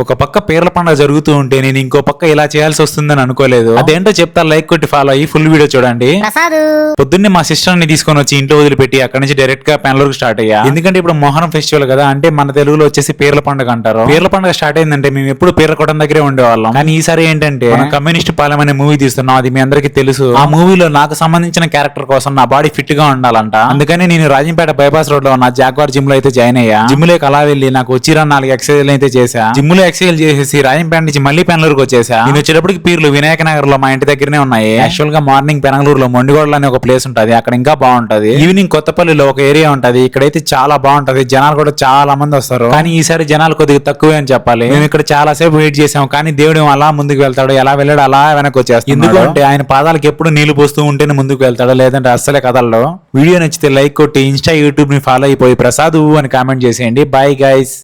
ఒక పక్క పీర్ల పండుగ జరుగుతూ ఉంటే నేను ఇంకో పక్క ఇలా చేయాల్సి వస్తుందని అనుకోలేదు. అదేంటో చెప్తా, లైక్ కొట్టి ఫాలో అయ్యి ఫుల్ వీడియో చూడండి. పొద్దున్నే మా సిస్టర్ ని తీసుకొని వచ్చి ఇంట్లో వదిలిపెట్టి అక్కడి నుంచి డైరెక్ట్ గా పెనలూరుకు స్టార్ట్ అయ్యా. ఎందుకంటే ఇప్పుడు మొహరం ఫెస్టివల్ కదా, అంటే మన తెలుగులో వచ్చేసి పీర్ల పండుగ అంటారు. పీర్ల పండుగ స్టార్ట్ అయిందంటే మేము ఎప్పుడు పీర్లకోటం దగ్గరే ఉండేవాళ్ళం. కానీ ఈసారి ఏంటంటే కమ్యూనిస్ట్ పాలెం అనే మూవీ తీస్తున్నాం, అది మీ అందరికీ తెలుసు. ఆ మూవీలో నాకు సంబంధించిన క్యారెక్టర్ కోసం నా బాడీ ఫిట్ గా ఉండాలంట. అందుకని నేను రాజంపేట బైపాస్ రోడ్ లో ఉన్న జాగ్వార్ జిమ్ లో అయితే జాయిన్ అయ్యా. జిమ్ లోకి అలా వెళ్ళి నాకు వచ్చిరా 4 ఎక్సర్సైజ్ అయితే చేశా. జిమ్ లో ఎక్సర్సైజ్ చేసేసి రాజంపేట నుంచి మళ్ళీ పెనలూరుకు వచ్చేసా. నేను వచ్చేటప్పటికి పీర్లు వినాయక నగర్ లో మా ఇంటి దగ్గరనే ఉన్నాయి. యాక్చువల్ గా మార్నింగ్ పెనలూరులో మొండిగోడలు అనే ఒక ప్లేస్ ఉంటది, అక్కడ ఇంకా బాగుంటది. ఈవినింగ్ కొత్తపల్లిలో ఒక ఏరియా ఉంటది, ఇక్కడైతే చాలా బాగుంటది. జనాలు కూడా చాలా మంది వస్తారు. కానీ ఈసారి జనాలు కొద్దిగా తక్కువే అని చెప్పాలి. మేము ఇక్కడ చాలా సేపు వెయిట్ చేసాం, కానీ దేవుడు అలా ముందుకు వెళ్తాడు, ఎలా వెళ్ళాడు అలా వెనక్కి వచ్చేస్తాడు. ఎందుకంటే ఆయన పాదాలకు ఎప్పుడు నీళ్లు పోస్తూ ఉంటేనే ముందుకు వెళ్తాడు, లేదంటే అస్సలే కదల్లో. వీడియో నచ్చితే లైక్ కొట్టి ఇన్స్టా యూట్యూబ్ ని ఫాలో అయిపోయి ప్రసాద్ అని కామెంట్ చేసేయండి. Bye guys.